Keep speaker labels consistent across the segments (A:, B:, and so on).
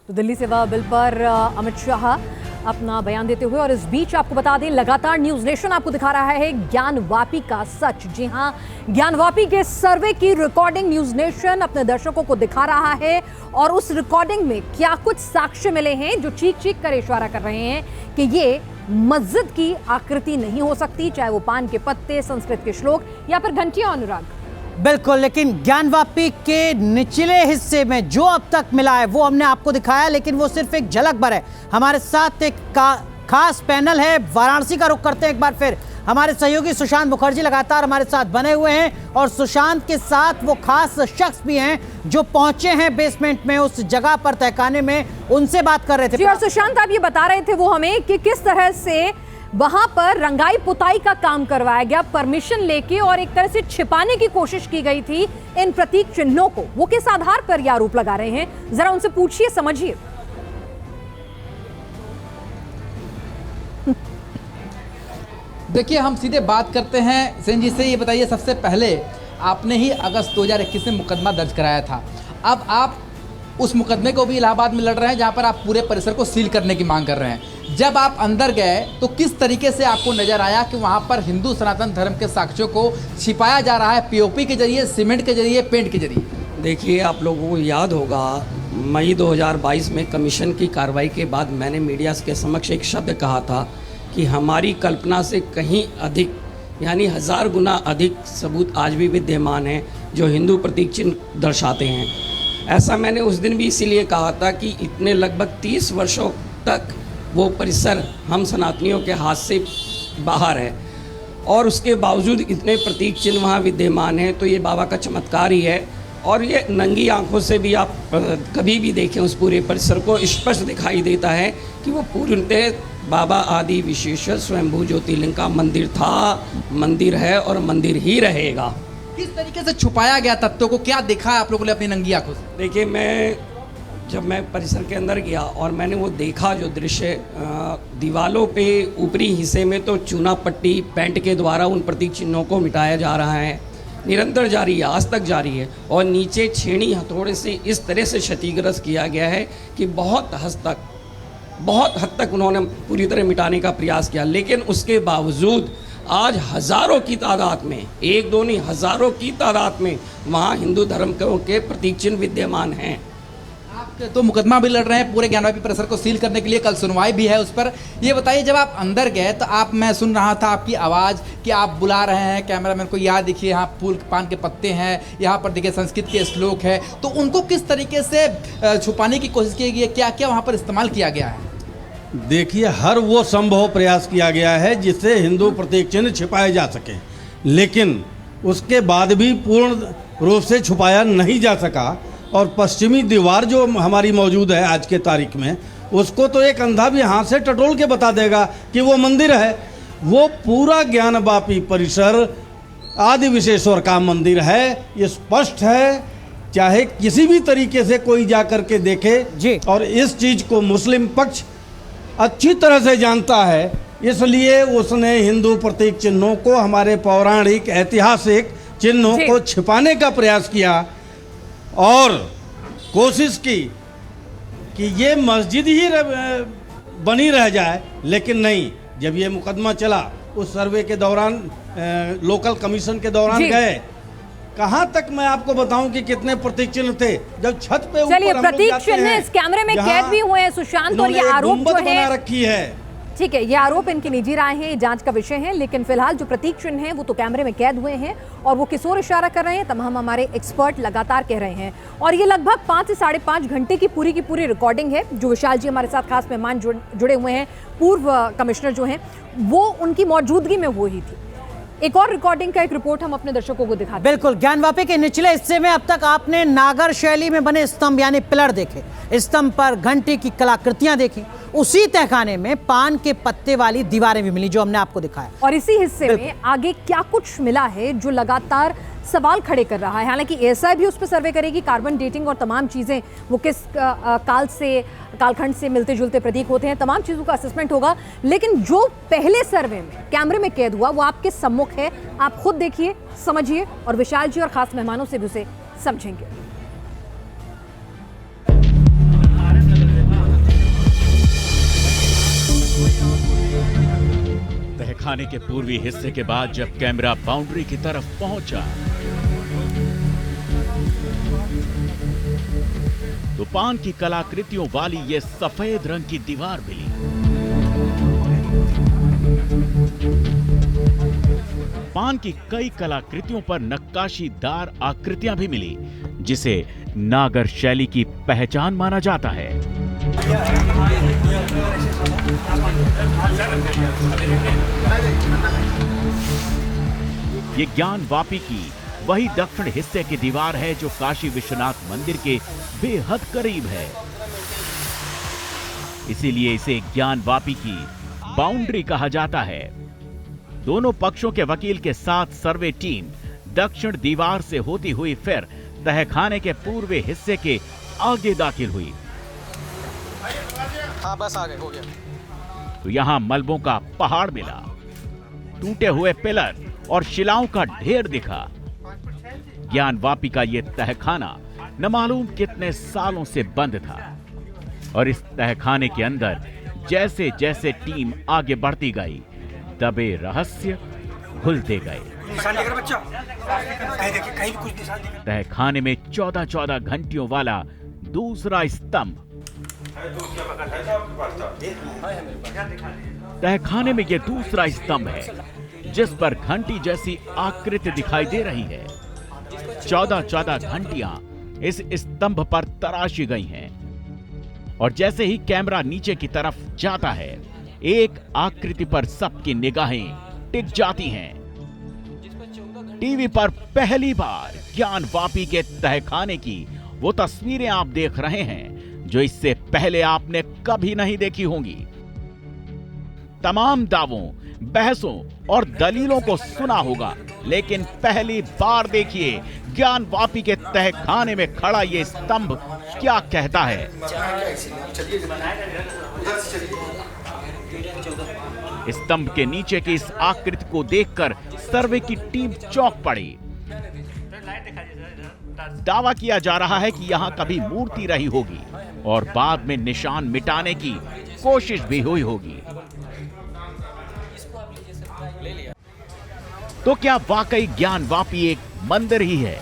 A: तो दिल्ली सेवा बिल पर अमित शाह अपना बयान देते हुए, और इस बीच आपको बता दें लगातार न्यूज नेशन आपको दिखा रहा है ज्ञानवापी का सच। जी हां, ज्ञानवापी के सर्वे की रिकॉर्डिंग न्यूज नेशन अपने दर्शकों को दिखा रहा है, और उस रिकॉर्डिंग में क्या कुछ साक्ष्य मिले हैं जो चीख चीख कर इशारा कर रहे हैं कि ये मस्जिद की आकृति नहीं हो सकती, चाहे वो पान के पत्ते, संस्कृत के श्लोक या फिर घंटियां। अनुराग
B: बिल्कुल, लेकिन ज्ञानवापी के निचले हिस्से में जो अब तक मिला है वो हमने आपको दिखाया, लेकिन वो सिर्फ एक झलक भर है। हमारे साथ एक खास पैनल है, वाराणसी का रुख करते हैं एक बार फिर। हमारे सहयोगी सुशांत मुखर्जी लगातार हमारे साथ बने हुए हैं, और सुशांत के साथ वो खास शख्स भी हैं जो पहुंचे हैं बेसमेंट में, उस जगह पर तहखाने में, उनसे बात कर रहे थे।
A: जी, और सुशांत आप ये बता रहे थे वो हमें कि किस तरह से वहां पर रंगाई पुताई का काम करवाया गया परमिशन लेके, और एक तरह से छिपाने की कोशिश की गई थी इन प्रतीक चिन्हों को। वो किस आधार पर ये आरोप लगा रहे हैं, जरा उनसे पूछिए, समझिए।
C: देखिए, हम सीधे बात करते हैं सेन जी से। ये बताइए, सबसे पहले आपने ही अगस्त 2021 में मुकदमा दर्ज कराया था। अब आप उस मुकदमे को भी इलाहाबाद में लड़ रहे हैं, जहां पर आप पूरे परिसर को सील करने की मांग कर रहे हैं। जब आप अंदर गए तो किस तरीके से आपको नजर आया कि वहां पर हिंदू सनातन धर्म के साक्ष्यों को छिपाया जा रहा है, पीओपी के जरिए, सीमेंट के जरिए, पेंट के जरिए?
D: देखिए, आप लोगों को याद होगा मई 2022 में कमीशन की कार्रवाई के बाद मैंने मीडिया के समक्ष एक शब्द कहा था कि हमारी कल्पना से कहीं अधिक, यानी 1000 गुना अधिक सबूत आज भी विद्यमान हैं जो हिंदू प्रतीक चिन्ह दर्शाते हैं। ऐसा मैंने उस दिन भी इसीलिए कहा था कि इतने लगभग 30 वर्षों तक वो परिसर हम सनातनियों के हाथ से बाहर है, और उसके बावजूद इतने प्रतीक चिन्ह वहाँ विद्यमान हैं, तो ये बाबा का चमत्कार ही है। और ये नंगी आंखों से भी आप कभी भी देखें उस पूरे परिसर को, स्पष्ट दिखाई देता है कि वो पूर्णतः बाबा आदि विशेषर स्वयंभू ज्योतिर्लिंग का मंदिर था, मंदिर है और मंदिर ही रहेगा।
C: किस तरीके से छुपाया गया तत्वों को, क्या देखा आप लोगों ने अपनी नंगी आंखों से?
D: देखिए, जब मैं परिसर के अंदर गया और मैंने वो देखा जो दृश्य, दीवालों पे ऊपरी हिस्से में तो चूना पट्टी पेंट के द्वारा उन प्रतीक चिन्हों को मिटाया जा रहा है, निरंतर जारी है, आज तक जारी है, और नीचे छेनी हथौड़े से इस तरह से क्षतिग्रस्त किया गया है कि बहुत हद तक उन्होंने पूरी तरह मिटाने का प्रयास किया। लेकिन उसके बावजूद आज हज़ारों की तादाद में, एक दो नहीं हज़ारों की तादाद में वहाँ हिंदू धर्म के प्रतीक चिन्ह विद्यमान हैं।
C: आप तो मुकदमा भी लड़ रहे हैं पूरे ज्ञानवापी परिसर को सील करने के लिए, कल सुनवाई भी है उस पर। ये बताइए, जब आप अंदर गए तो मैं सुन रहा था आपकी आवाज़ कि आप बुला रहे हैं कैमरामैन को, यहाँ देखिए, यहाँ फूल पान के पत्ते हैं, यहाँ पर देखिए संस्कृत के श्लोक है, तो उनको किस तरीके से छुपाने की कोशिश की गई है, क्या क्या वहाँ पर इस्तेमाल किया गया है?
E: देखिए, हर वो संभव प्रयास किया गया है जिससे हिंदू प्रतीक चिन्ह छिपाए जा सके, लेकिन उसके बाद भी पूर्ण रूप से छुपाया नहीं जा सका। और पश्चिमी दीवार जो हमारी मौजूद है आज के तारीख में, उसको तो एक अंधा भी हाथ से टटोल के बता देगा कि वो मंदिर है। वो पूरा ज्ञानवापी परिसर आदि विशेश्वर का मंदिर है, ये स्पष्ट है, चाहे किसी भी तरीके से कोई जा कर के देखे
B: जी।
E: और इस चीज़ को मुस्लिम पक्ष अच्छी तरह से जानता है, इसलिए उसने हिंदू प्रतीक चिन्हों को, हमारे पौराणिक ऐतिहासिक चिन्हों को छिपाने का प्रयास किया और कोशिश की कि ये मस्जिद ही बनी रह जाए। लेकिन नहीं, जब ये मुकदमा चला उस सर्वे के दौरान, लोकल कमीशन के दौरान गए, कहाँ तक मैं आपको बताऊं कि कितने प्रतीक चिन्ह थे। जब छत पे
A: चलिए, प्रतीक चिन्ह इस कैमरे में कैद भी हुए हैं सुशांत, और ये आरोप जो है
E: बना रखी है,
A: ठीक है, ये आरोप इनकी निजी राय है, जांच का विषय है, लेकिन फिलहाल जो प्रतीक चिन्ह हैं वो तो कैमरे में कैद हुए हैं, और वो किस ओर इशारा कर रहे हैं तमाम हमारे एक्सपर्ट लगातार कह रहे हैं। और ये लगभग 5 से 5.5 घंटे की पूरी रिकॉर्डिंग है, जो विशाल जी हमारे साथ खास मेहमान जुड़े हुए हैं, पूर्व कमिश्नर जो हैं, वो उनकी मौजूदगी में हुई थी। एक और रिकॉर्डिंग का एक रिपोर्ट हम अपने दर्शकों को दिखाते हैं।
B: बिल्कुल, ज्ञानवापी के निचले हिस्से में अब तक आपने नागर शैली में बने स्तंभ यानी पिलर देखे, स्तंभ पर घंटे की कलाकृतियां देखी, उसी तहखाने में पान के पत्ते वाली दीवारें भी मिली जो हमने आपको दिखाया।
A: और इसी हिस्से में आगे क्या कुछ मिला है जो लगातार सवाल खड़े कर रहा है। हालांकि एएसआई भी उस पर सर्वे करेगी, कार्बन डेटिंग और तमाम चीज़ें, वो किस कालखंड से मिलते जुलते प्रतीक होते हैं, तमाम चीज़ों का असेसमेंट होगा। लेकिन जो पहले सर्वे में कैमरे में कैद हुआ वो आपके सम्मुख है, आप खुद देखिए, समझिए, और विशाल जी और खास मेहमानों से भी उसे समझेंगे।
F: तहखाने के पूर्वी हिस्से के बाद जब कैमरा बाउंड्री की तरफ पहुंचा तो पान की कलाकृतियों वाली ये सफेद रंग की दीवार मिली। पान की कई कलाकृतियों पर नक्काशीदार आकृतियां भी मिली, जिसे नागर शैली की पहचान माना जाता है। ये ज्ञानवापी की वही दक्षिण हिस्से की दीवार है जो काशी विश्वनाथ मंदिर के बेहद करीब है। इसीलिए इसे ज्ञानवापी की बाउंड्री कहा जाता है। दोनों पक्षों के वकील के साथ सर्वे टीम दक्षिण दीवार से होती हुई फिर तहखाने के पूर्वी हिस्से के आगे दाखिल हुई।
G: हाँ बस आ गए, हो गया।
F: तो यहां मलबों का पहाड़ मिला, टूटे हुए पिलर और शिलाओं का ढेर दिखा। ज्ञानवापी का यह तहखाना न मालूम कितने सालों से बंद था और इस तहखाने के अंदर जैसे जैसे टीम आगे बढ़ती गई दबे रहस्य खुलते गए। तहखाने में 14-14 घंटियों वाला दूसरा स्तंभ। तहखाने में यह दूसरा स्तंभ है जिस पर घंटी जैसी आकृति दिखाई दे रही है। 14-14 घंटियां इस स्तंभ पर तराशी गई हैं और जैसे ही कैमरा नीचे की तरफ जाता है एक आकृति पर सबकी निगाहें टिक जाती हैं। टीवी पर पहली बार ज्ञानवापी के तहखाने की वो तस्वीरें आप देख रहे हैं जो इससे पहले आपने कभी नहीं देखी होंगी। तमाम दावों, बहसों और दलीलों को सुना होगा, लेकिन पहली बार देखिए ज्ञानवापी के तहखाने में खड़ा ये स्तंभ क्या कहता है। स्तंभ के नीचे की इस आकृति को देखकर सर्वे की टीम चौंक पड़ी। दावा किया जा रहा है कि यहां कभी मूर्ति रही होगी और बाद में निशान मिटाने की कोशिश भी हुई होगी। तो क्या वाकई ज्ञानवापी एक मंदिर ही है?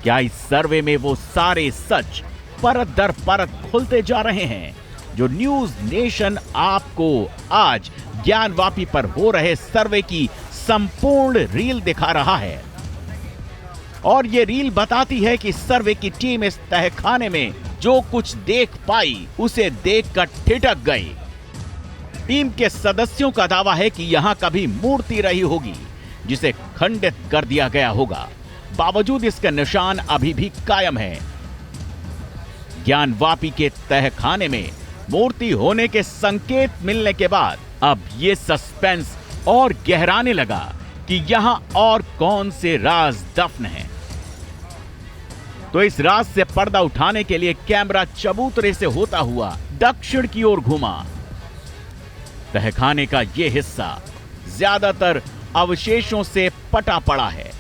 F: क्या इस सर्वे में वो सारे सच परत दर परत खुलते जा रहे हैं जो न्यूज नेशन आपको आज ज्ञानवापी पर हो रहे सर्वे की संपूर्ण रील दिखा रहा है? और ये रील बताती है कि सर्वे की टीम इस तहखाने में जो कुछ देख पाई उसे देखकर ठिठक गई। टीम के सदस्यों का दावा है कि यहां कभी मूर्ति रही होगी जिसे खंडित कर दिया गया होगा, बावजूद इसके निशान अभी भी कायम है। ज्ञानवापी के तहखाने में मूर्ति होने के संकेत मिलने के बाद अब ये सस्पेंस और गहराने लगा कि यहां और कौन से राज दफन हैं। तो इस राज से पर्दा उठाने के लिए कैमरा चबूतरे से होता हुआ दक्षिण की ओर घुमा। तहखाने का यह हिस्सा ज्यादातर अवशेषों से पटा पड़ा है।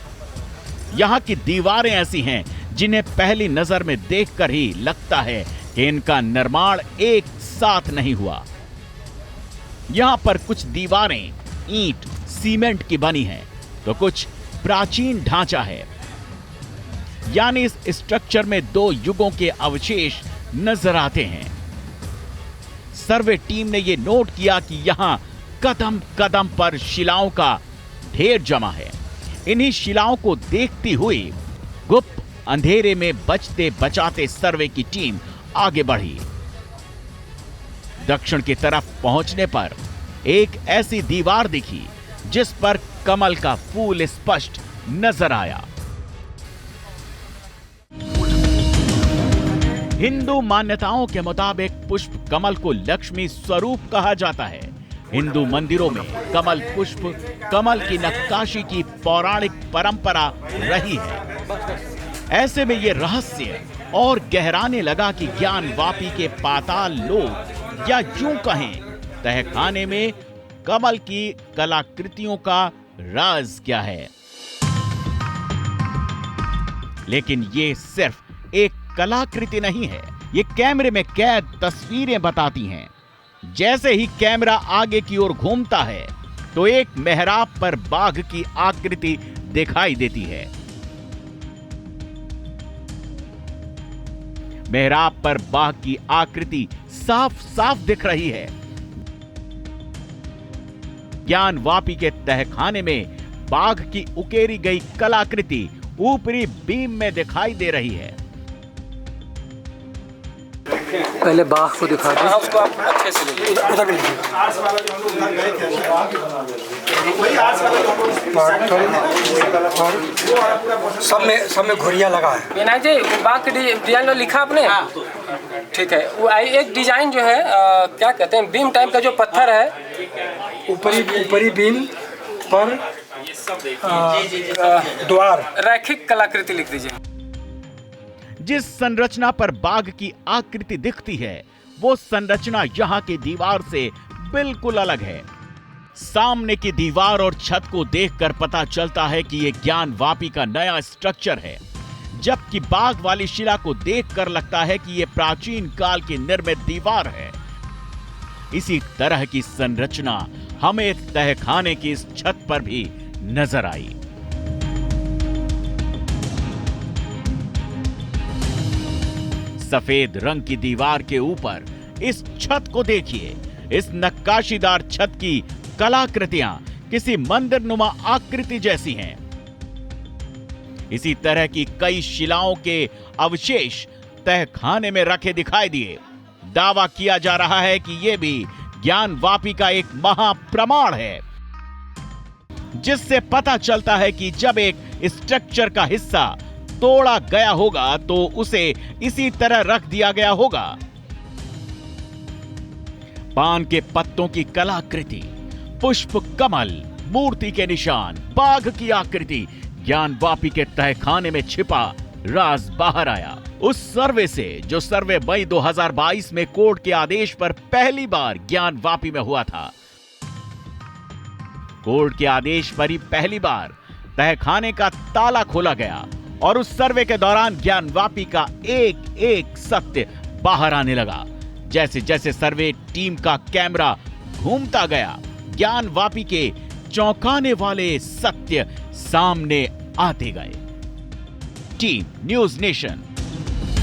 F: यहां की दीवारें ऐसी हैं जिन्हें पहली नजर में देखकर ही लगता है कि इनका निर्माण एक साथ नहीं हुआ। यहां पर कुछ दीवारें ईंट, सीमेंट की बनी हैं, तो कुछ प्राचीन ढांचा है। यानी इस स्ट्रक्चर में 2 युगों के अवशेष नजर आते हैं। सर्वे टीम ने यह नोट किया कि यहां कदम कदम पर शिलाओं का ढेर जमा है। इन्हीं शिलाओं को देखती हुई गुप्त अंधेरे में बचते बचाते सर्वे की टीम आगे बढ़ी। दक्षिण की तरफ पहुंचने पर एक ऐसी दीवार दिखी जिस पर कमल का फूल स्पष्ट नजर आया। हिंदू मान्यताओं के मुताबिक पुष्प कमल को लक्ष्मी स्वरूप कहा जाता है। हिंदू मंदिरों में कमल पुष्प, कमल की नक्काशी की पौराणिक परंपरा रही है। ऐसे में ये रहस्य और गहराने लगा कि ज्ञानवापी के पाताल लोक या यूं कहें तहखाने में कमल की कलाकृतियों का राज क्या है। लेकिन ये सिर्फ एक कलाकृति नहीं है, ये कैमरे में कैद तस्वीरें बताती हैं। जैसे ही कैमरा आगे की ओर घूमता है तो एक मेहराब पर बाघ की आकृति दिखाई देती है। मेहराब पर बाघ की आकृति साफ साफ दिख रही है। ज्ञानवापी के तहखाने में बाघ की उकेरी गई कलाकृति ऊपरी बीम में दिखाई दे रही है।
H: पहले बाघ को दिखा दो, उसको आप अच्छे से लीजिए। सब में घुरिया लगा है।
I: विनायक जी, बाघ के डिजाइन में लिखा आपने? ठीक है। वो एक डिजाइन जो है क्या कहते हैं, बीम टाइप का जो पत्थर है,
H: ऊपरी बीम पर द्वार,
I: रैखिक कलाकृति लिख दीजिए।
F: जिस संरचना पर बाघ की आकृति दिखती है वो संरचना यहाँ की दीवार से बिल्कुल अलग है। सामने की दीवार और छत को देखकर पता चलता है कि यह ज्ञानवापी का नया स्ट्रक्चर है, जबकि बाघ वाली शिला को देखकर लगता है कि यह प्राचीन काल की निर्मित दीवार है। इसी तरह की संरचना हमें तहखाने की इस छत पर भी नजर आई। सफेद रंग की दीवार के ऊपर इस छत को देखिए। इस नक्काशीदार छत की कलाकृतियां किसी मंदिरनुमा आकृति जैसी हैं। इसी तरह की कई शिलाओं के अवशेष तहखाने में रखे दिखाई दिए। दावा किया जा रहा है कि यह भी ज्ञानवापी का एक महाप्रमाण है, जिससे पता चलता है कि जब एक स्ट्रक्चर का हिस्सा तोड़ा गया होगा तो उसे इसी तरह रख दिया गया होगा। पान के पत्तों की कलाकृति, पुष्प कमल, मूर्ति के निशान, बाघ की आकृति, ज्ञानवापी के तहखाने में छिपा राज बाहर आया। उस सर्वे से जो सर्वे मई 2022 में कोर्ट के आदेश पर पहली बार ज्ञानवापी में हुआ था। कोर्ट के आदेश पर ही पहली बार तहखाने का ताला खोला गया और उस सर्वे के दौरान ज्ञानवापी का एक एक सत्य बाहर आने लगा। जैसे जैसे सर्वे टीम का कैमरा घूमता गया, ज्ञानवापी के चौंकाने वाले सत्य सामने आते गए। Team news nation.